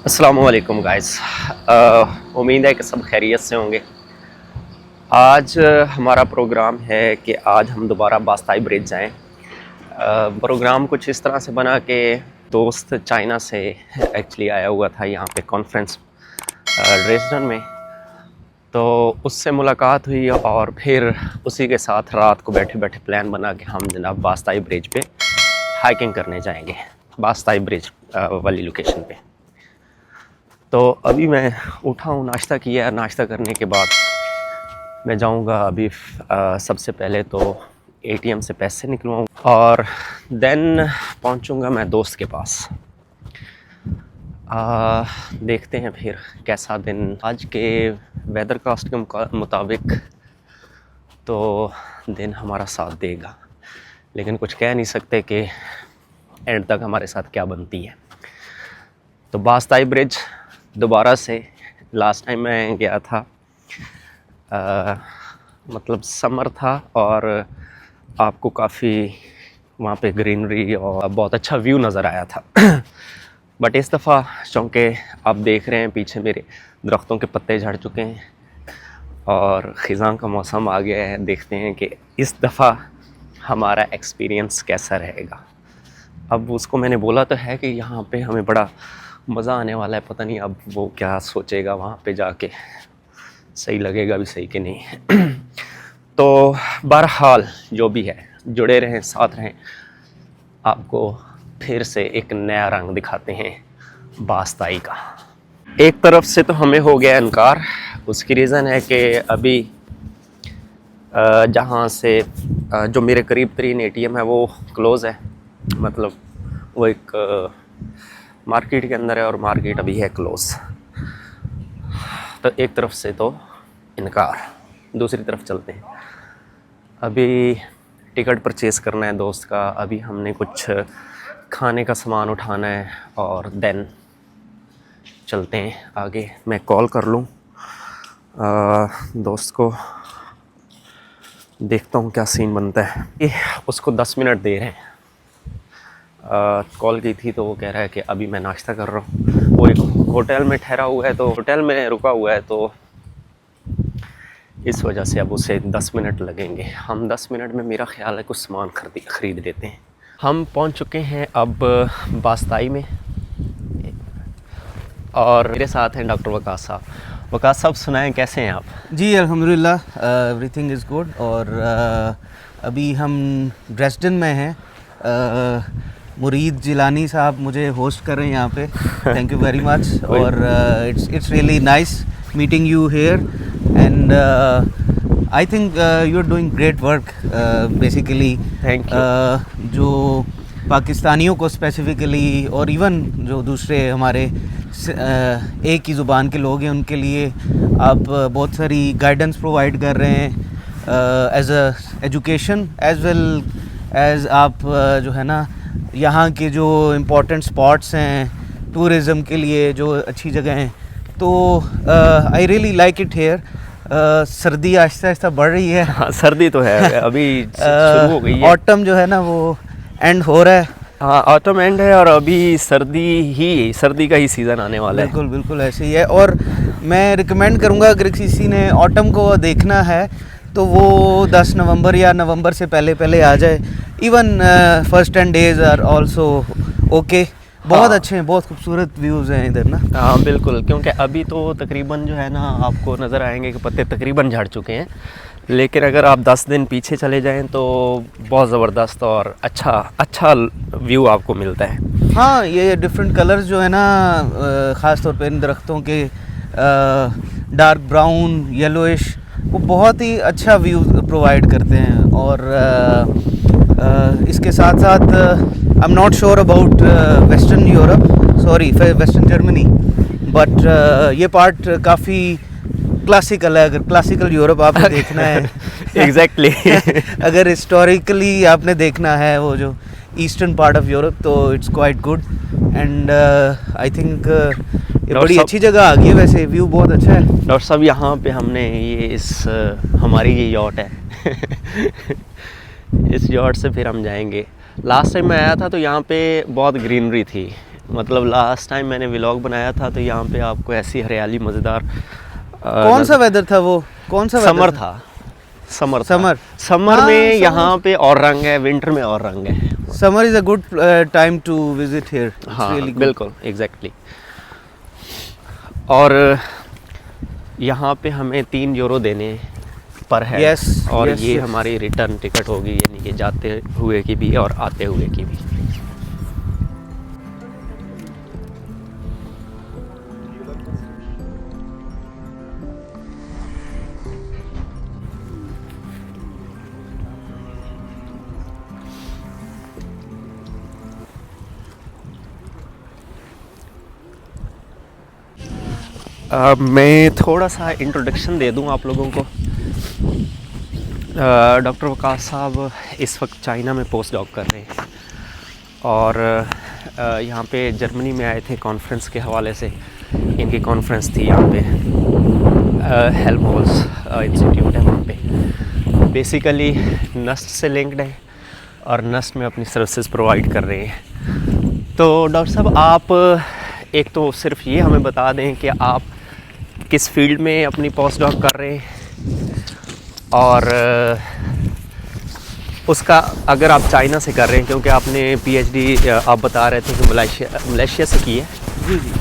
अस्सलामुअलैकुम गाइस। उम्मीद है कि सब खैरियत से होंगे। आज हमारा प्रोग्राम है कि आज हम दोबारा बास्ताई ब्रिज जाएं। प्रोग्राम कुछ इस तरह से बना कि दोस्त चाइना से एक्चुअली आया हुआ था यहाँ पे कॉन्फ्रेंस ड्रेसडन में, तो उससे मुलाकात हुई और फिर उसी के साथ रात को बैठे बैठे प्लान बना कि हम जनाब बास्ताई ब्रिज पे हाइकिंग करने जाएंगे, बास्ताई ब्रिज वाली लोकेशन पे। तो अभी मैं उठा हूँ, नाश्ता किया है। नाश्ता करने के बाद मैं जाऊँगा अभी सबसे पहले तो एटीएम से पैसे निकलवाऊँ और देन पहुँचूँगा मैं दोस्त के पास। देखते हैं फिर कैसा दिन। आज के वेदर कास्ट के मुताबिक तो दिन हमारा साथ देगा, लेकिन कुछ कह नहीं सकते कि एंड तक हमारे साथ क्या बनती है। तो बास्ताई ब्रिज दोबारा से, लास्ट टाइम मैं गया था मतलब समर था और आपको काफ़ी वहाँ पे ग्रीनरी और बहुत अच्छा व्यू नज़र आया था। बट इस दफ़ा चूँकि आप देख रहे हैं पीछे मेरे दरख्तों के पत्ते झड़ चुके हैं और ख़िज़ां का मौसम आ गया है। देखते हैं कि इस दफ़ा हमारा एक्सपीरियंस कैसा रहेगा। अब उसको मैंने बोला तो है कि यहाँ पे हमें बड़ा मज़ा आने वाला है, पता नहीं अब वो क्या सोचेगा वहाँ पे जाके, सही लगेगा भी सही कि नहीं। तो बहरहाल जो भी है, जुड़े रहें, साथ रहें, आपको फिर से एक नया रंग दिखाते हैं बास्ताई का। एक तरफ से तो हमें हो गया इनकार, उसकी रीज़न है कि अभी जहाँ से जो मेरे करीब तरीन एटीएम है वो क्लोज़ है, मतलब वो एक मार्केट के अंदर है और मार्केट अभी है क्लोज़। तो एक तरफ से तो इनकार, दूसरी तरफ चलते हैं। अभी टिकट परचेज़ करना है दोस्त का, अभी हमने कुछ खाने का सामान उठाना है और देन चलते हैं आगे। मैं कॉल कर लूँ दोस्त को, देखता हूँ क्या सीन बनता है। उसको 10 मिनट दे रहे हैं। कॉल की थी तो वो कह रहा है कि अभी मैं नाश्ता कर रहा हूँ। वो एक होटल में ठहरा हुआ है, तो होटल में रुका हुआ है, तो इस वजह से अब उसे 10 मिनट लगेंगे। हम 10 मिनट में मेरा ख्याल है कुछ सामान ख़रीद लेते हैं। हम पहुँच चुके हैं अब बास्ताई में और मेरे साथ हैं डॉक्टर वकास साहब। वकास साहब सुनाएं, कैसे हैं आप? जी अल्हम्दुलिल्लाह, एवरीथिंग इज़ गुड। और अभी हम ड्रेसडन में हैं। मुरीद जिलानी साहब मुझे होस्ट कर रहे हैं यहाँ पे। Thank you very much. और it's really nice meeting you here and I think you are doing great work basically. Thank you. जो पाकिस्तानियों को स्पेसिफ़िकली और इवन जो दूसरे हमारे एक ही ज़ुबान के लोग हैं उनके लिए आप बहुत सारी गाइडेंस प्रोवाइड कर रहे हैं as a education as well as आप जो है ना यहाँ के जो इम्पोर्टेंट स्पॉट्स हैं टूरिज़म के लिए, जो अच्छी जगह हैं। तो I really like it here. सर्दी आहिस्ता आहिस्ता बढ़ रही है। हाँ, सर्दी तो है अभी शुरू हो गई है। ऑटम जो है ना वो एंड हो रहा है। हाँ, ऑटम एंड है और अभी सर्दी का ही सीज़न आने वाला है। बिल्कुल बिल्कुल ऐसे ही है। और मैं रिकमेंड करूँगा अगर किसी ने ऑटम को देखना है तो वो 10 नवंबर या नवंबर से पहले आ जाए। Even first 10 days are also okay. बहुत हाँ। अच्छे हैं, बहुत खूबसूरत व्यूज़ हैं इधर ना। हाँ बिल्कुल, क्योंकि अभी तो तकरीबन जो है ना आपको नज़र आएंगे कि पत्ते तकरीबन झड़ चुके हैं, लेकिन अगर आप 10 दिन पीछे चले जाएं तो बहुत ज़बरदस्त और अच्छा व्यू आपको मिलता है। हाँ, ये डिफरेंट कलर्स जो है ना ख़ास तौर पे इन दरख्तों के डार्क ब्राउन, येलोइश, वो बहुत ही अच्छा व्यू प्रोवाइड करते हैं। और इसके साथ साथ I am not sure about western Europe, sorry western Germany, but ये पार्ट काफ़ी क्लासिकल है। अगर क्लासिकल यूरोप आपने देखना है एग्जैक्टली अगर हिस्टोरिकली आपने देखना है वो जो ईस्टर्न पार्ट ऑफ यूरोप, तो it's quite good. And I think ये बड़ी अच्छी जगह आ गई है। वैसे व्यू बहुत अच्छा है। डॉक्टर साहब, यहाँ पे हमने ये हमारी ये यॉट है इस यॉट से फिर हम जाएंगे। लास्ट टाइम मैं आया था तो यहाँ पे बहुत ग्रीनरी थी, मतलब लास्ट टाइम मैंने व्लॉग बनाया था तो यहाँ पे आपको ऐसी हरियाली मज़ेदार कौन सा वेदर था वो? कौन सा समर weather था। समर समर समर में यहाँ पे और रंग है, विंटर में और रंग है। Summer is a good time to visit here. हाँ बिल्कुल एग्जैक्टली। और यहाँ पे हमें 3 यूरो देने पर है। Yes, और yes, ये yes. हमारी रिटर्न टिकट होगी, यानी कि जाते हुए की भी और आते हुए की भी। मैं थोड़ा सा इंट्रोडक्शन दे दूं आप लोगों को। डॉक्टर वकास साहब इस वक्त चाइना में पोस्ट डॉक कर रहे हैं और यहाँ पे जर्मनी में आए थे कॉन्फ्रेंस के हवाले से। इनकी कॉन्फ्रेंस थी यहाँ पे, हेल्महोल्ट्ज़ इंस्टीट्यूट है वहाँ पे। बेसिकली नस्ट से लिंक्ड है और नस्ट में अपनी सर्विसेज प्रोवाइड कर रहे हैं। तो डॉक्टर साहब आप एक तो सिर्फ ये हमें बता दें कि आप किस फील्ड में अपनी पोस्ट डॉक कर रहे हैं, और उसका अगर आप चाइना से कर रहे हैं, क्योंकि आपने पीएचडी आप बता रहे थे कि मलेशिया से की है जी जी।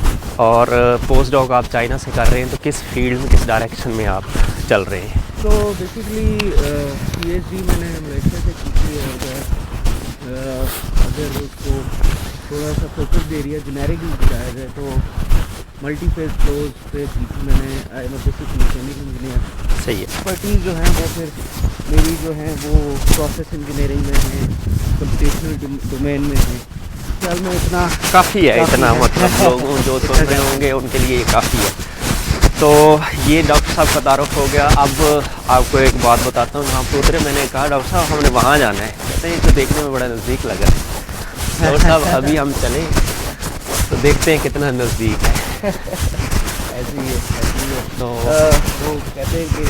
और पोस्ट डॉक आप चाइना से कर रहे हैं, तो किस फील्ड में, किस डायरेक्शन में आप चल रहे हैं? तो बेसिकली पीएचडी मैंने मलेशिया से की थी और अगर उसको थोड़ा सा फोकस एरिया जेनेरिक में बताया जाए तो मल्टी फेज फ्लोज पे की थी मैंने। I am basic mechanical engineer. सही है। एक्सपर्टीज जो है वो फिर मेरी जो है वो प्रोसेस इंजीनियरिंग में है, कंप्यूटेशनल डोमेन में है। ख्याल में इतना काफ़ी है, काफ़ी इतना है। मतलब लोगों जो सुन रहे होंगे उनके लिए ये काफ़ी है। तो ये डॉक्टर साहब का तारुफ हो गया। अब आपको एक बात बताता हूँ। यहाँ पे उतरे, मैंने कहा डॉक्टर साहब हमने वहाँ जाना है। कहते हैं तो देखने में बड़ा नज़दीक लग रहा है। डॉक्टर साहब अभी हम चलें तो देखते हैं कितना नज़दीक है। ऐसी ही है। तो वो कहते हैं कि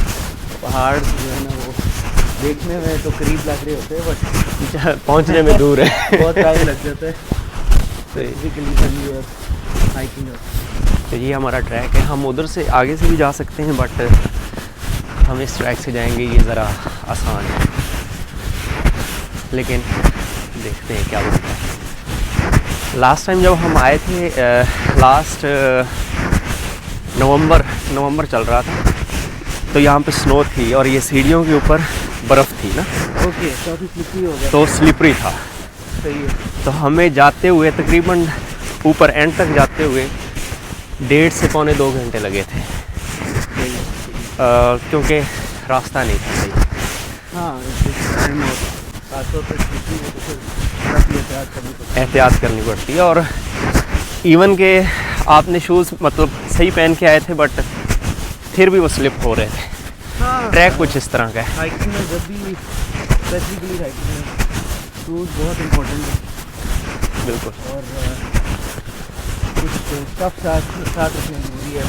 पहाड़ जो है ना वो देखने में तो करीब लग रहे होते हैं बट पहुँचने में दूर है। बहुत टाइम लग जाता है। तो हाइकिंग तो ये हमारा ट्रैक है। हम उधर से आगे से भी जा सकते हैं बट हम इस ट्रैक से जाएंगे, ये ज़रा आसान है, लेकिन देखते हैं क्या होता है। लास्ट टाइम जब हम आए थे, लास्ट नवंबर चल रहा था, तो यहाँ पे स्नो थी और ये सीढ़ियों के ऊपर बर्फ़ थी ना। ओके, काफ़ी स्लिपरी हो गया। तो स्लिपरी था। सही है। तो हमें जाते हुए तकरीबन ऊपर एंड तक जाते हुए 1.5 से पौने 2 घंटे लगे थे, क्योंकि रास्ता नहीं था सही। हाँ, खासतौर पर स्लिपरी हो तो फिर काफ़ी एहतियात करनी पड़ती है। और इवन के आपने शूज़ मतलब सही पहन के आए थे बट फिर भी वो स्लिप हो रहे थे। हाँ, ट्रैक कुछ इस तरह का है। हाइकिंग में जब भी स्पेसिफिकली हाइकिंग में शूज़ बहुत इम्पोर्टेंट है। बिल्कुल। और कुछ स्टफ साथ रखना जरूरी है।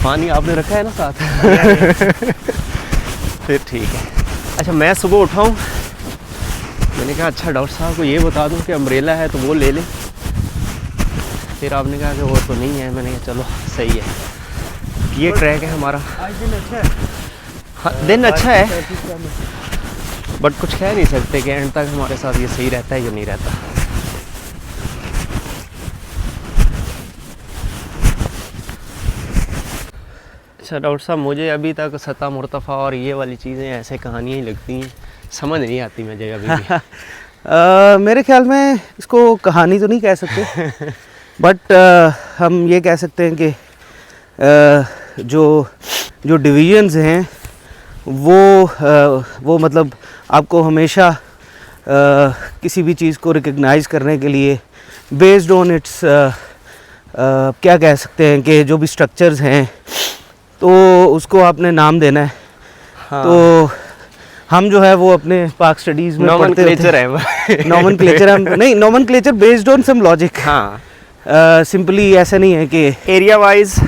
पानी आपने रखा है ना साथ? फिर ठीक है। अच्छा, मैं सुबह उठाऊँ, मैंने कहा अच्छा डॉक्टर साहब को ये बता दूं कि अम्ब्रेला है तो वो ले लें। फिर आपने कहा कि वो तो नहीं है। मैंने कहा चलो सही है। ये ट्रैक है हमारा। आज दिन अच्छा है। हाँ, दिन अच्छा है बट कुछ कह नहीं सकते कि एंड तक हमारे साथ ये सही रहता है या नहीं रहता। अच्छा डॉक्टर साहब, मुझे अभी तक सतह मुर्तफ़ा और ये वाली चीज़ें ऐसे कहानियाँ ही लगती हैं, समझ नहीं आती मुझे अभी भी। मेरे ख्याल में इसको कहानी तो नहीं कह सकते बट हम ये कह सकते हैं कि जो डिवीजन्स हैं वो मतलब आपको हमेशा किसी भी चीज़ को रिकग्नाइज़ करने के लिए बेस्ड ऑन इट्स क्या कह सकते हैं कि जो भी स्ट्रक्चर्स हैं तो उसको आपने नाम देना है। हाँ। तो हम जो है वो अपने पाक स्टडीज़ में नॉमेनक्लेचर है। नॉमेनक्लेचर हम नहीं, nomenclature based on some logic. हाँ, सिंपली ऐसा नहीं है कि एरिया वाइज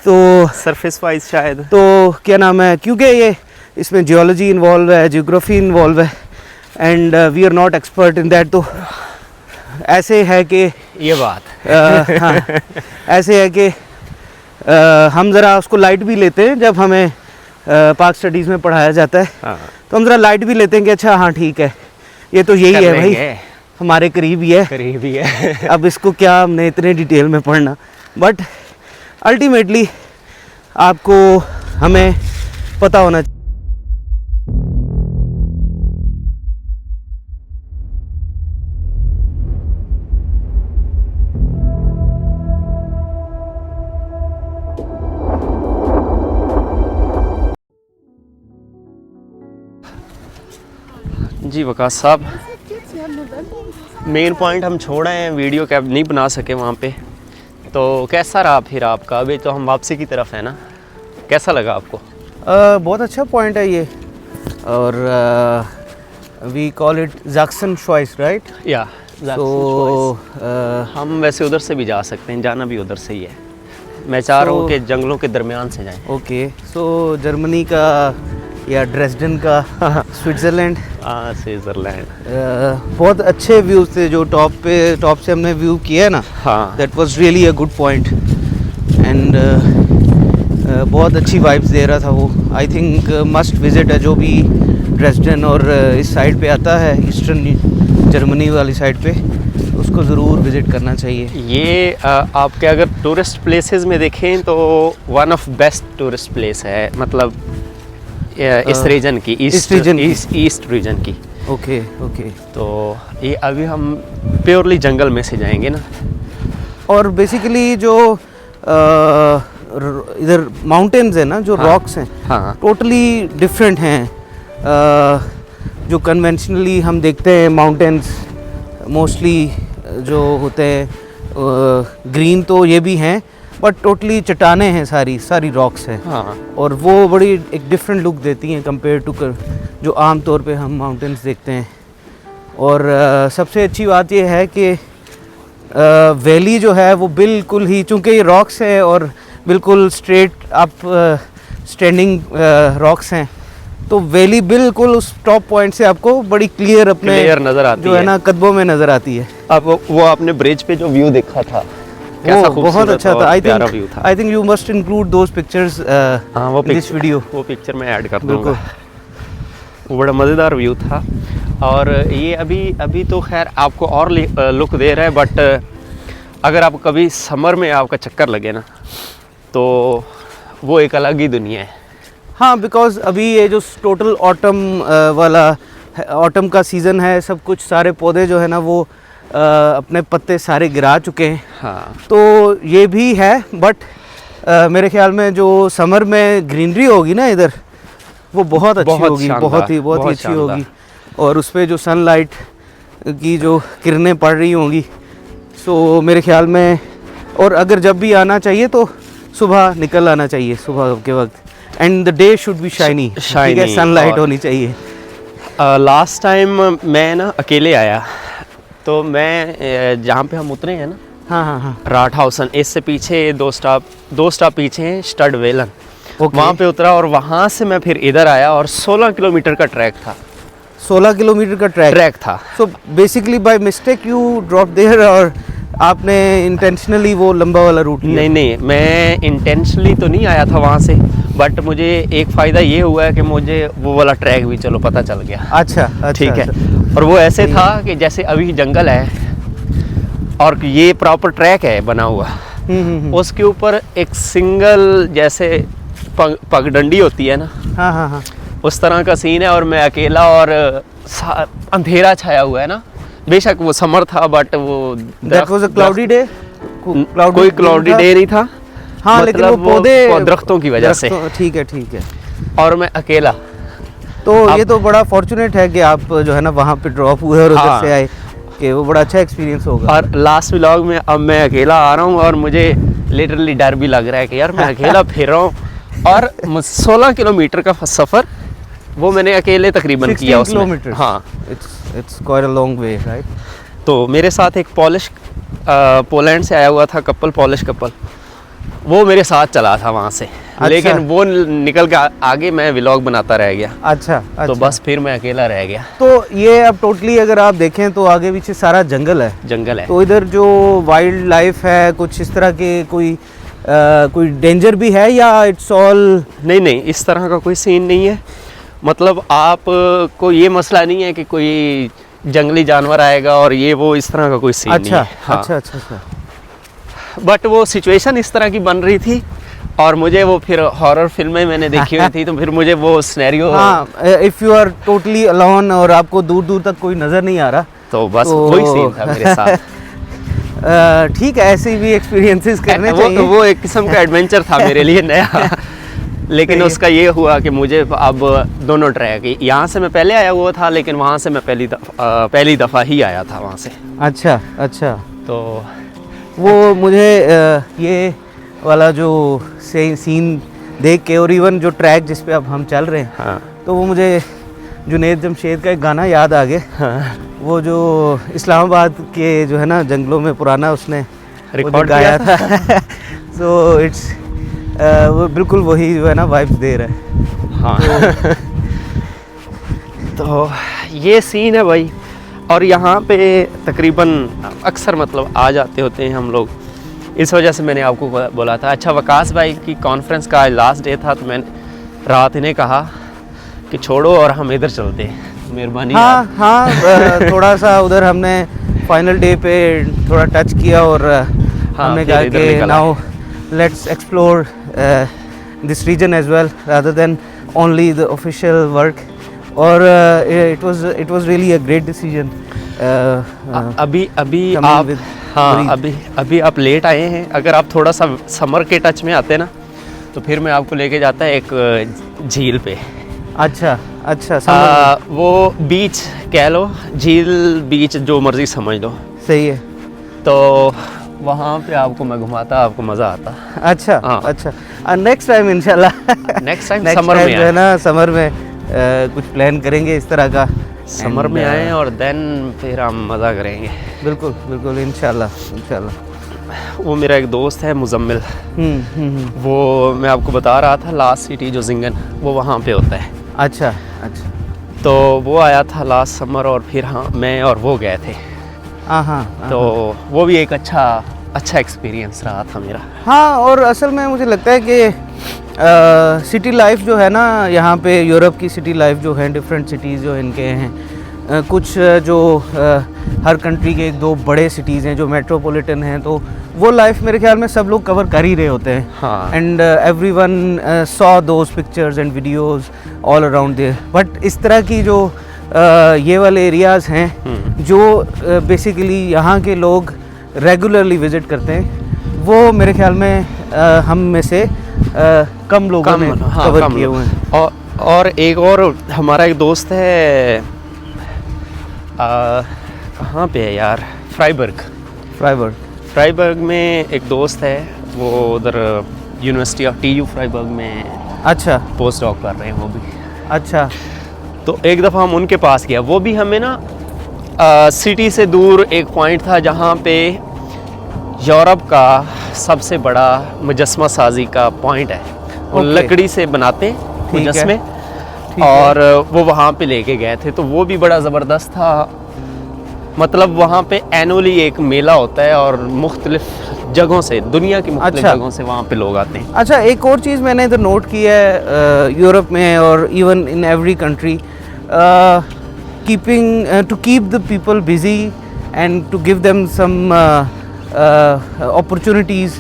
तो सरफेस वाइज शायद। तो क्या नाम है, क्योंकि ये इसमें जियोलॉजी इन्वॉल्व है, जियोग्राफी इन्वॉल्व है and we are not expert in that. तो ऐसे है कि ये बात हाँ, ऐसे है कि हम ज़रा उसको लाइट भी लेते हैं जब हमें पाक स्टडीज़ में पढ़ाया जाता है। हाँ। तो हम ज़रा लाइट भी लेते हैं कि अच्छा हाँ ठीक है, ये तो यही कर है भाई, लेंगे। हमारे करीब ही है, करीब ही है। अब इसको क्या हमने इतने डिटेल में पढ़ना। बट अल्टीमेटली आपको हमें पता होना चाहिए। जी वकास साहब, मेन पॉइंट हम छोड़ आए हैं, वीडियो कैप नहीं बना सके वहाँ पे। तो कैसा रहा फिर आपका? अभी तो हम वापसी की तरफ है ना, कैसा लगा आपको? बहुत अच्छा पॉइंट है ये, और we call it Jackson choice, right? या तो हम वैसे उधर से भी जा सकते हैं, जाना भी उधर से ही है। मैं चाह रहा हूँ कि जंगलों के दरमियान से जाएं। ओके, सो जर्मनी का या ड्रेसडन का स्विट्ज़रलैंड, हाँ स्विट्ज़रलैंड, बहुत अच्छे व्यूज़ थे जो टॉप से हमने व्यू किया है ना। हाँ that was really a good point, and बहुत अच्छी वाइब्स दे रहा था वो। आई थिंक मस्ट विजिट है जो भी ड्रेसडन और इस साइड पे आता है, ईस्टर्न जर्मनी वाली साइड पे, उसको ज़रूर विज़िट करना चाहिए। ये आपके अगर टूरिस्ट प्लेसेस में देखें तो one of best tourist place है, मतलब इस रीजन की, ईस्ट रीजन की। Okay okay. तो ये अभी हम प्योरली जंगल में से जाएंगे ना, और बेसिकली जो इधर माउंटेन्स है ना, जो हाँ, रॉक्स हैं, हाँ टोटली डिफरेंट हैं। जो कन्वेंशनली हम देखते हैं माउंटेन्स मोस्टली जो होते हैं ग्रीन, तो ये भी हैं, बट टोटली चट्टाने हैं, सारी रॉक्स हैं। हाँ और वो बड़ी एक डिफरेंट लुक देती हैं कंपेयर टू जो आम तौर पे हम माउंटेन्स देखते हैं। और सबसे अच्छी बात ये है कि वैली जो है वो बिल्कुल ही, चूँकि ये रॉक्स है और बिल्कुल स्ट्रेट अप स्टैंडिंग रॉक्स हैं, तो वैली बिल्कुल उस टॉप पॉइंट से आपको बड़ी क्लियर नज़र आती जो है ना कदमों में नज़र आती है। अब वो आपने ब्रिज पे जो व्यू देखा था, कैसा वो बहुत खूबसूरत अच्छा और था। प्यारा व्यू था। आई think you must include those pictures हाँ वो दिस वीडियो। वो पिक्चर मैं ऐड कर बिल्कुल। दूंगा। वो बड़ा मज़ेदार व्यू था। और ये अभी तो खैर आपको और लुक दे रहा है, बट अगर आप कभी समर में आपका चक्कर लगे ना, तो वो एक अलग ही दुनिया है। हाँ, बिकॉज अभी ये जो टोटल ऑटम का सीज़न है, सब कुछ सारे पौधे जो है ना वो अपने पत्ते सारे गिरा चुके हैं। हाँ तो ये भी है, बट मेरे ख्याल में जो समर में ग्रीनरी होगी ना इधर, वो बहुत अच्छी होगी, बहुत ही अच्छी होगी। और उस पर जो सनलाइट की जो किरणें पड़ रही होंगी, सो मेरे ख्याल में, और अगर जब भी आना चाहिए तो सुबह निकल आना चाहिए, सुबह के वक्त, and the day should be shiny, ठीक है, सनलाइट होनी चाहिए। लास्ट टाइम मैं ना अकेले आया, तो मैं जहाँ पे हम उतरे हैं ना, हाँ, राठहाउसन, इससे पीछे दो स्टॉप पीछे हैं स्टड वेलन, Okay. वहाँ पे उतरा और वहाँ से मैं फिर इधर आया, और 16 किलोमीटर का ट्रैक था। 16 किलोमीटर का ट्रैक था। So basically by mistake you drop there, और आपने इंटेंशनली वो लंबा वाला रूट लिया? नहीं, मैं इंटेंशनली तो नहीं आया था वहाँ से, बट मुझे एक फ़ायदा ये हुआ है कि मुझे वो वाला ट्रैक भी चलो पता चल गया। अच्छा, ठीक है। और वो ऐसे था कि जैसे अभी जंगल है और ये प्रॉपर ट्रैक है बना हुआ, उसके ऊपर एक सिंगल जैसे पगडंडी होती है ना, हाँ, उस तरह का सीन है, और मैं अकेला, और अंधेरा छाया हुआ है ना। बेशक वो समर था, बट वो that was a cloudy day. कोई क्लाउडी डे नहीं था। हाँ, लेकिन वो पौधे दरख्तों की वजह से। ठीक है। और मैं अकेला, तो ये तो बड़ा फॉर्चुनेट है कि आप जो है ना वहाँ पे ड्रॉप हुए और उधर से आए, कि वो बड़ा अच्छा एक्सपीरियंस होगा। और लास्ट व्लॉग में अब मैं अकेला आ रहा हूँ, और मुझे लिटरली डर भी लग रहा है कि यार मैं अकेला फिर रहा हूँ, और 16 किलोमीटर का सफ़र वो मैंने अकेले तकरीबन किया उसमें। किलोमीटर, हाँ, it's quite a long way, right? तो मेरे साथ एक पोलैंड से आया हुआ था पॉलिश कपल, वो मेरे साथ चला था वहाँ से। लेकिन वो निकल के आगे मैं व्लॉग बनाता रह गया। अच्छा, तो बस फिर मैं अकेला रह गया। तो ये अब टोटली अगर आप देखें तो आगे पीछे सारा जंगल है। जंगल है। तो इधर जो वाइल्ड लाइफ है, कुछ इस तरह के कोई डेंजर भी है या इट्स ऑल? नहीं, इस तरह का कोई सीन नहीं है। मतलब आप को ये मसला नहीं है कि कोई जंगली जानवर आएगा और ये वो, इस तरह का कोई सीन नहीं है। हाँ। अच्छा। बट वो सिचुएशन इस तरह की बन रही थी और मुझे वो फिर हॉरर फिल्में मैंने देखी हुई थी, तो फिर मुझे वो सिनेरियो, हाँ, if you are totally alone और आपको दूर दूर तक कोई नज़र नहीं आ रहा, तो बस वही सीन था मेरे साथ। ठीक है, ऐसे भी एक्सपीरियंसेस करने चाहिए। वो एक किस्म का एडवेंचर था मेरे लिए नया। लेकिन उसका ये हुआ कि मुझे अब दोनों ट्रैक, यहाँ से मैं पहले आया हुआ था, लेकिन वहाँ से मैं पहली दफ़ा ही आया था वहाँ से। अच्छा। तो वो मुझे ये वाला जो सीन देख के, और इवन जो ट्रैक जिस पे अब हम चल रहे हैं, हाँ, तो वो मुझे जुनैद जमशेद का एक गाना याद आ गया। हाँ, वो जो इस्लामाबाद के जो है ना जंगलों में पुराना उसने रिकॉर्ड गाया था। सो इट्स वो बिल्कुल वही जो है ना वाइब्स दे रहा है। हाँ। तो ये सीन है भाई। और यहाँ पे तकरीबन अक्सर मतलब आ जाते होते हैं हम लोग, इस वजह से मैंने आपको बोला था। अच्छा, वकास भाई की कॉन्फ्रेंस का आज लास्ट डे था, तो मैंने रात इन्हें कहा कि छोड़ो और हम इधर चलते हैं, मेहरबानी। हाँ, थोड़ा सा उधर हमने फाइनल डे पे थोड़ा टच किया और हमने कहा कि now let's explore this region as well rather than only the official work. और it was really a great decision. अभी आप लेट आए हैं। अगर आप थोड़ा सा समर के टच में आते ना, तो फिर मैं आपको लेके जाता है एक झील पे। अच्छा, वो बीच कह लो, झील बीच जो मर्जी समझ लो। सही है। तो वहाँ पे आपको मैं घुमाता, आपको मज़ा आता। अच्छा। नेक्स्ट टाइम इंशाल्लाह, नेक्स्ट टाइम समर में जो है ना, समर में कुछ प्लान करेंगे इस तरह का। समर में आए और देन फिर हम मज़ा करेंगे। बिल्कुल इंशाल्लाह। वो मेरा एक दोस्त है मुजम्मिल, वो मैं आपको बता रहा था, लास्ट सिटी जो जिंगन, वो वहाँ पे होता है। अच्छा। तो वो आया था लास्ट समर और फिर मैं और वो गए थे। तो वो भी एक अच्छा एक्सपीरियंस रहा था मेरा। हाँ, और असल में मुझे लगता है कि सिटी लाइफ जो है ना, यहाँ पे यूरोप की सिटी लाइफ जो है, डिफरेंट सिटीज़ जो इनके हैं, कुछ जो हर कंट्री के एक दो बड़े सिटीज़ हैं जो मेट्रोपॉलिटन हैं, तो वो लाइफ मेरे ख्याल में सब लोग कवर कर ही रहे होते हैं। हाँ। And everyone saw those pictures and videos all around there. But इस तरह की जो ये वाले एरियाज़ हैं जो बेसिकली यहाँ के लोग रेगुलरली विज़िट करते हैं, वो मेरे ख्याल में हम में से कम लोगों ने कवर किए हुए हैं। और एक और हमारा एक दोस्त है, कहाँ पे है यार, फ्राइबर्ग में एक दोस्त है, वो उधर यूनिवर्सिटी ऑफ TU फ्राइबर्ग में अच्छा पोस्ट डॉक कर रहे हैं वो भी। अच्छा। तो एक दफ़ा हम उनके पास गया, वो भी हमें ना सिटी से दूर एक पॉइंट था जहाँ पे यूरोप का सबसे बड़ा मुजस्मा साजी का पॉइंट है। वो लकड़ी से बनाते मुजस्मे, और वो वहाँ पे लेके गए थे। तो वो भी बड़ा ज़बरदस्त था। मतलब वहाँ पे एनुअली एक मेला होता है और मुख्तलिफ जगहों से, दुनिया की मुख्तलिफ जगहों से वहाँ पे लोग आते हैं। अच्छा, एक और चीज़ मैंने इधर नोट की है यूरोप में और even in every country, to keep the people busy and to give them some opportunities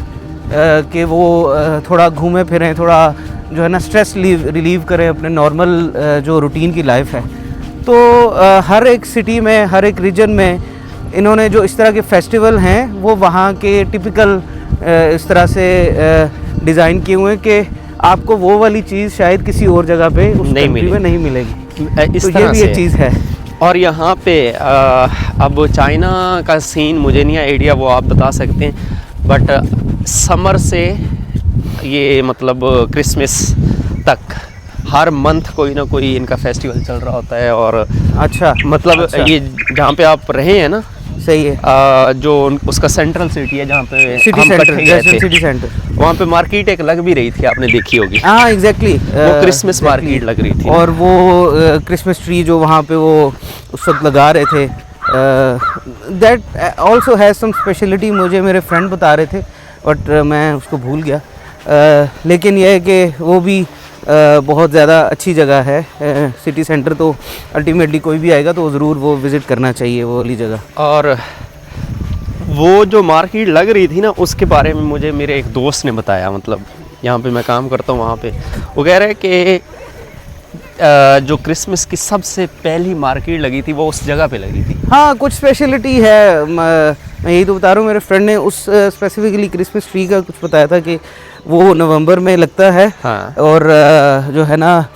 कि वो थोड़ा घूमें फिरें, थोड़ा जो है ना स्ट्रेस रिलीव करें अपने नॉर्मल जो रूटीन की लाइफ है। तो हर एक सिटी में, हर एक रीजन में इन्होंने जो इस तरह के फेस्टिवल हैं वो वहाँ के टिपिकल इस तरह से डिज़ाइन किए हुए हैं कि आपको वो वाली चीज़ शायद किसी और जगह पे उस कंट्री में नहीं मिलेगी। इस तो तरह ये भी एक चीज़ है। और यहाँ पे अब चाइना का सीन मुझे नहीं आइडिया, वो आप बता सकते हैं। बट समर से ये मतलब क्रिसमस तक हर मंथ कोई ना कोई इनका फेस्टिवल चल रहा होता है। और अच्छा, मतलब ये जहाँ पे आप रहे हैं ना, सही है। जो उसका सेंट्रल सिटी है जहाँ पे सिटी हम सेंटर, इकट्ठे गए जैसन थे, सिटी सेंटर। वहाँ पे मार्केट एक लग भी रही थी, आपने देखी होगी। हाँ एग्जैक्टली, वो क्रिसमस मार्केट लग रही थी। और वो क्रिसमस ट्री जो वहाँ पे वो उस वक्त लगा रहे थे, that also has some speciality, मुझे मेरे फ्रेंड बता रहे थे, बट मैं उसको भूल गया। लेकिन यह है कि वो भी बहुत ज़्यादा अच्छी जगह है। सिटी सेंटर तो अल्टीमेटली कोई भी आएगा तो ज़रूर वो विज़िट करना चाहिए वो वाली जगह। और वो जो मार्केट लग रही थी ना, उसके बारे में मुझे मेरे एक दोस्त ने बताया, मतलब यहाँ पे मैं काम करता हूँ वहाँ पे, वो कह रहे हैं कि जो क्रिसमस की सबसे पहली मार्केट लगी थी वो उस जगह पे लगी थी। हाँ कुछ स्पेशलिटी है, मैं यही तो बता रहा हूँ। मेरे फ्रेंड ने उस स्पेसिफिकली क्रिसमस ट्री का कुछ बताया था कि वो नवंबर में लगता है। हाँ। और जो है ना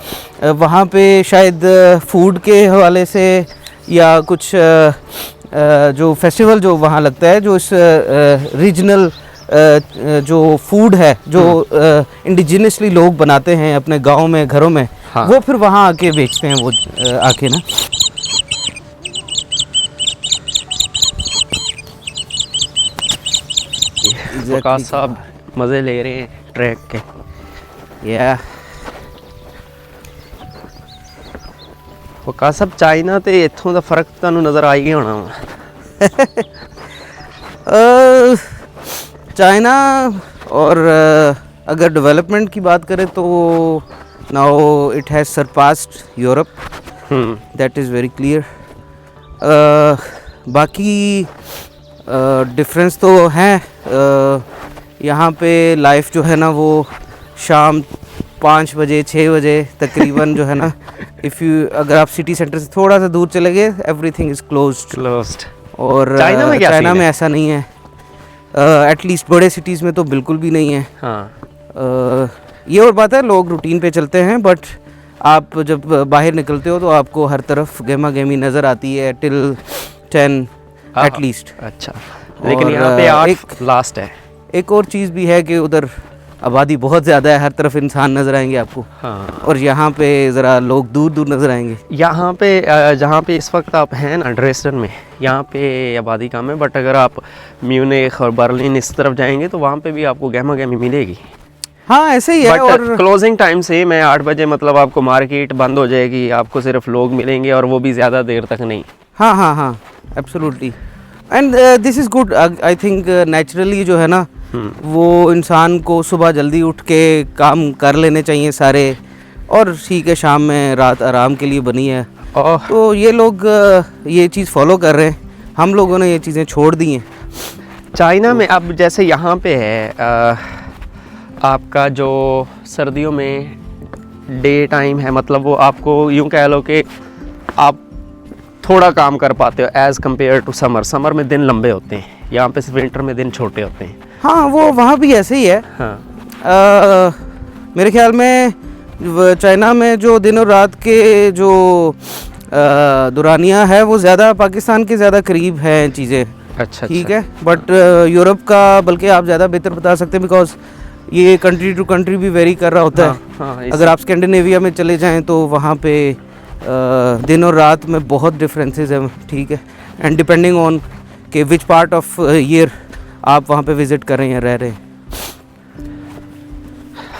वहाँ पे शायद फूड के हवाले से या कुछ जो फेस्टिवल जो वहाँ लगता है, जो इस रीजनल जो फूड है जो इंडिजिनसली लोग बनाते हैं अपने गांव में घरों में, हाँ। वो फिर वहाँ आके बेचते हैं वो आके ना। वकास साहब मज़े ले रहे हैं ट्रैक के। या वकास साहब चाइना ते इत्थों दा फर्क तुहानूं नज़र आ ही गया होना वा। चाइना और अगर डेवलपमेंट की बात करें तो now it has surpassed Europe, that is very clear. बाकी डिफरेंस तो हैं। यहाँ पे लाइफ जो है ना वो शाम 5 बजे 6 बजे तकरीबन जो है ना, अगर आप सिटी सेंटर से थोड़ा सा दूर चले गए एवरीथिंग इज़ क्लोज्ड। और चाइना में क्या चाइना सीन में है? ऐसा नहीं है, एटलीस्ट बड़े सिटीज़ में तो बिल्कुल भी नहीं है। हाँ। ये और बात है, लोग रूटीन पे चलते हैं, बट आप जब बाहर निकलते हो तो आपको हर तरफ गहमा गहमी नज़र आती है टिल 10 हाँ। एटलीस्ट। अच्छा, लेकिन और, यहाँ पे 8 एक- लास्ट है। एक और चीज़ भी है कि उधर आबादी बहुत ज़्यादा है, हर तरफ इंसान नज़र आएंगे आपको। हाँ। और यहाँ पे ज़रा लोग दूर दूर नज़र आएंगे। यहाँ पे जहाँ पे इस वक्त आप हैं ना ड्रेसडन में, यहाँ पे आबादी कम है, बट अगर आप म्यूनिख और बर्लिन इस तरफ जाएंगे तो वहाँ पे भी आपको गहमा गहमी मिलेगी। हाँ ऐसे ही है। बट और क्लोजिंग टाइम से मैं 8 बजे मतलब आपको मार्केट बंद हो जाएगी, आपको सिर्फ लोग मिलेंगे और वो भी ज़्यादा देर तक नहीं। हाँ हाँ हाँ absolutely, and this is good. I think naturally जो है ना वो इंसान को सुबह जल्दी उठ के काम कर लेने चाहिए सारे, और ठीक है शाम में रात आराम के लिए बनी है। और तो ये लोग ये चीज़ फॉलो कर रहे हैं, हम लोगों ने ये चीज़ें छोड़ दी हैं। चाइना में अब जैसे यहाँ पे है आपका जो सर्दियों में डे टाइम है, मतलब वो आपको यूँ कह लो कि आप थोड़ा काम कर पाते हो एज़ कम्पेयर टू समर में दिन लंबे होते हैं, यहाँ पे विंटर में दिन छोटे होते हैं। हाँ वो वहाँ भी ऐसे ही है। हाँ। मेरे ख्याल में चाइना में जो दिन और रात के जो दुरानियाँ है वो ज़्यादा पाकिस्तान के ज़्यादा करीब हैं चीज़ें। अच्छा ठीक है, बट यूरोप का बल्कि आप ज़्यादा बेहतर बता सकते हैं, बिकॉज ये कंट्री टू कंट्री भी वेरी कर रहा होता है। हाँ, अगर आप स्कैंडिनेविया में चले जाएं तो वहाँ पे दिन और रात में बहुत डिफरेंसेस हैं। ठीक है, एंड डिपेंडिंग ऑन कि विच पार्ट ऑफ ईयर आप वहाँ पे विज़िट कर रहे हैं, रह रहे हैं।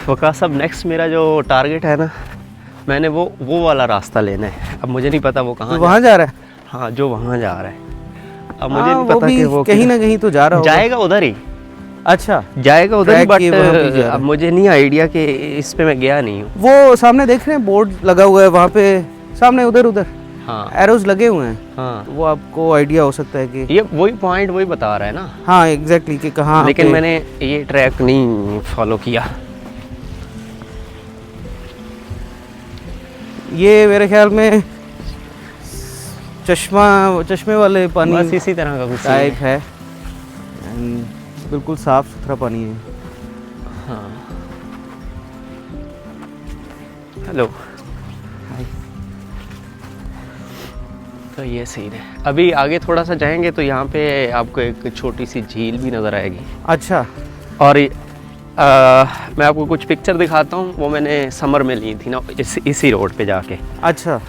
वकास साहब नेक्स्ट मेरा जो टारगेट है ना, मैंने वो वाला रास्ता लेना है। अब मुझे नहीं पता वो कहाँ तो वहाँ जा रहा है। हाँ, जो वहाँ जा रहा है। अब मुझे हाँ, नहीं वो पता भी कि वो कहीं ना कहीं तो जा रहा होगा। जाएगा उधर ही, अच्छा जाएगा उधर ही, ट्रैक के वहाँ पे जा बट रहा है। अब मुझे नहीं आइडिया कि इस पे मैं गया नहीं हूँ। वो सामने देख रहे हैं बोर्ड लगा हुआ है वहाँ पे सामने, उधर उधर हाँ एरोज लगे हुए हैं। हाँ, वो आपको आइडिया हो सकता है कि ये वही पॉइंट वही बता रहा है ना। हाँ एग्जैक्टली कि कहाँ लेकिन पे- मैंने ये ट्रैक नहीं फॉलो किया। ये मेरे ख्याल में चश्मे वाले पानी बस इसी तरह का कुछ सीन टाइप है। है, And बिल्कुल साफ सुथरा पानी है। हाँ। हेलो। तो ये सीन है। अभी आगे थोड़ा सा जाएंगे तो यहाँ पे आपको एक छोटी सी झील भी नज़र आएगी। अच्छा और मैं आपको कुछ पिक्चर दिखाता हूँ, वो मैंने समर में ली थी ना इसी रोड पे जाके। अच्छा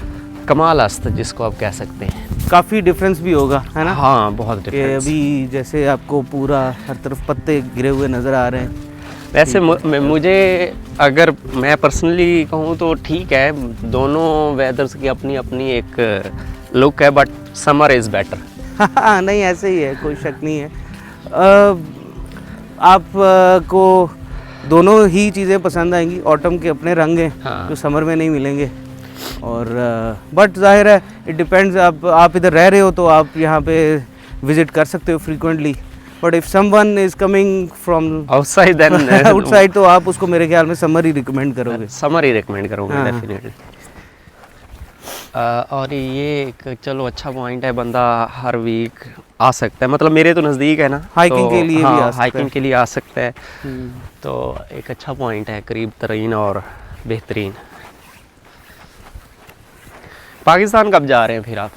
कमाल अस्त जिसको आप कह सकते हैं। काफ़ी डिफरेंस भी होगा, है ना? हाँ, बहुत कि डिफरेंस। अभी जैसे आपको पूरा हर तरफ पत्ते गिरे हुए नज़र आ रहे हैं। वैसे मुझे अगर मैं पर्सनली कहूँ तो ठीक है, दोनों वेदर्स की अपनी अपनी एक लुक है, बट समर इज़ बेटर। हाँ, नहीं ऐसे ही है, कोई शक नहीं है। आप को दोनों ही चीज़ें पसंद आएंगी। ऑटम के अपने रंग हैं हाँ। जो समर में नहीं मिलेंगे, और बट जाहिर है इट डिपेंड्स, आप इधर रह रहे हो तो आप यहाँ पे विज़िट कर सकते हो frequently, but if someone is coming from outside then outside तो आप उसको मेरे ख्याल में समर ही रिकमेंड करोगे। समर ही रिकमेंड करूँगा हाँ। डेफिनेटली। और ये एक चलो अच्छा पॉइंट है, बंदा हर वीक आ सकता है, मतलब मेरे तो नज़दीक है ना, हाइकिंग तो के लिए भी हाँ, आ सकता हाइकिंग है। के लिए आ सकता है, हम्म। तो एक अच्छा पॉइंट है, करीब तरीन और बेहतरीन। पाकिस्तान कब जा रहे हैं फिर आप?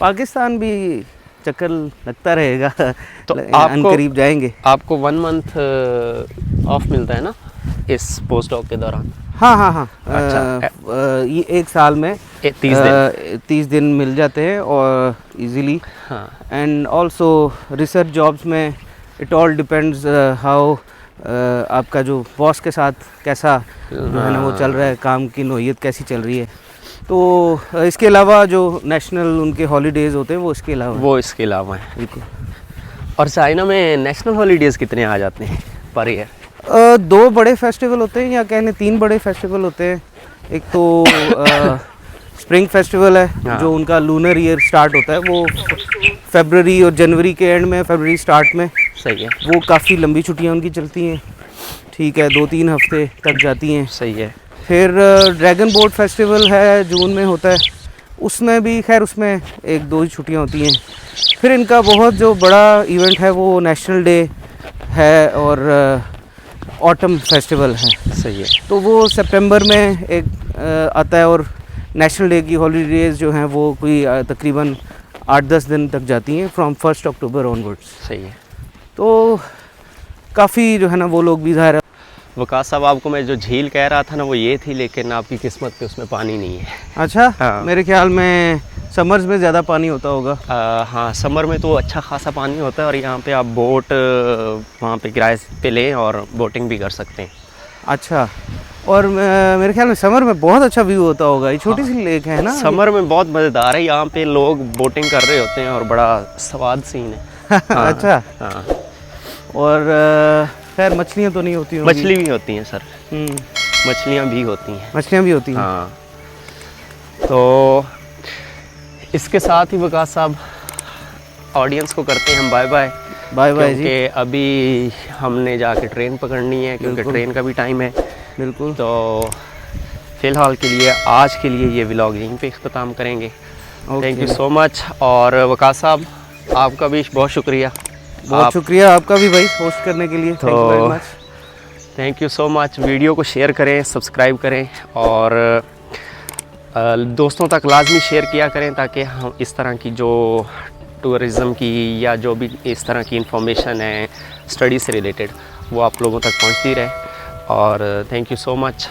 पाकिस्तान भी चक्कर लगता रहेगा, तो अनकरीब जाएंगे। आपको 1 मंथ ऑफ मिलता है ना इस पोस्ट डॉक के दौरान? हाँ हाँ हाँ। अच्छा। ये एक साल में 30 दिन। 30 दिन मिल जाते हैं और इजीली। हाँ। एंड ऑल्सो रिसर्च जॉब्स में इट ऑल डिपेंड्स हाउ आपका जो बॉस के साथ कैसा जो है ना वो चल रहा है, काम की नोयत कैसी चल रही है। तो इसके अलावा जो नेशनल उनके हॉलीडेज़ होते हैं वो इसके अलावा है। बिल्कुल। और चाइना में नेशनल हॉलीडेज़ कितने आ जाते हैं पर ईयर? 2 बड़े फेस्टिवल होते हैं, या कहने 3 बड़े फेस्टिवल होते हैं। एक तो स्प्रिंग फेस्टिवल है, हाँ। जो उनका लूनर ईयर स्टार्ट होता है, वो फरवरी और जनवरी के एंड में, फरवरी स्टार्ट में। सही है। वो काफ़ी लंबी छुट्टियां उनकी चलती हैं, ठीक है, 2-3 हफ्ते तक जाती हैं। सही है। फिर ड्रैगन बोट फेस्टिवल है, जून में होता है, उसमें भी खैर उसमें 1-2 ही छुट्टियां होती हैं। फिर इनका बहुत जो बड़ा इवेंट है वो नेशनल डे है और ऑटम फेस्टिवल है। सही है। तो वो सितंबर में एक आता है, और नेशनल डे की हॉलीडेज़ जो हैं वो कोई तकरीबन 8-10 दिन तक जाती हैं, फ्रॉम 1 अक्टूबर ऑनवर्ड्स। सही है। तो काफ़ी जो है ना वो लोग भी ज़ाहिर है। वकास साहब, आपको मैं जो झील कह रहा था ना वो ये थी, लेकिन आपकी किस्मत पे उसमें पानी नहीं है। अच्छा। हाँ। मेरे ख्याल में समर्स में ज़्यादा पानी होता होगा। हाँ, समर में तो अच्छा खासा पानी होता है, और यहाँ पे आप बोट वहाँ पे किराए पे लें और बोटिंग भी कर सकते हैं। अच्छा। और मेरे ख्याल में समर में बहुत अच्छा व्यू होता होगा, ये छोटी सी लेक है ना। समर में बहुत मज़ेदार है, यहाँ पे लोग बोटिंग कर रहे होते हैं और बड़ा स्वाद सीन है। हाँ। अच्छा। हाँ। और खैर मछलियाँ तो नहीं होती होंगी। मछली भी होती हैं सर, मछलियाँ भी होती हैं। मछलियाँ भी होती हैं। हाँ। तो इसके साथ ही वकास साहब ऑडियंस को करते हैं हम बाय बाय। बाय बाय जी। क्योंकि अभी हमने जाके ट्रेन पकड़नी है, क्योंकि बिल्कुल। ट्रेन का भी टाइम है। बिल्कुल। तो फ़िलहाल के लिए, आज के लिए ये व्लॉग यहीं पे इख्तिताम करेंगे। Thank you so much. और वकास साहब, आपका भी बहुत शुक्रिया। बहुत शुक्रिया आपका भी भाई, होस्ट करने के लिए। Thank you very much. Thank you so much. Video को शेयर करें, सब्सक्राइब करें, और दोस्तों तक लाजमी शेयर किया करें, ताकि हम इस तरह की जो टूरिज़म की या जो भी इस तरह की इंफॉर्मेशन है स्टडी से रिलेटेड, वो आप लोगों तक पहुंचती रहे। और थैंक यू सो मच।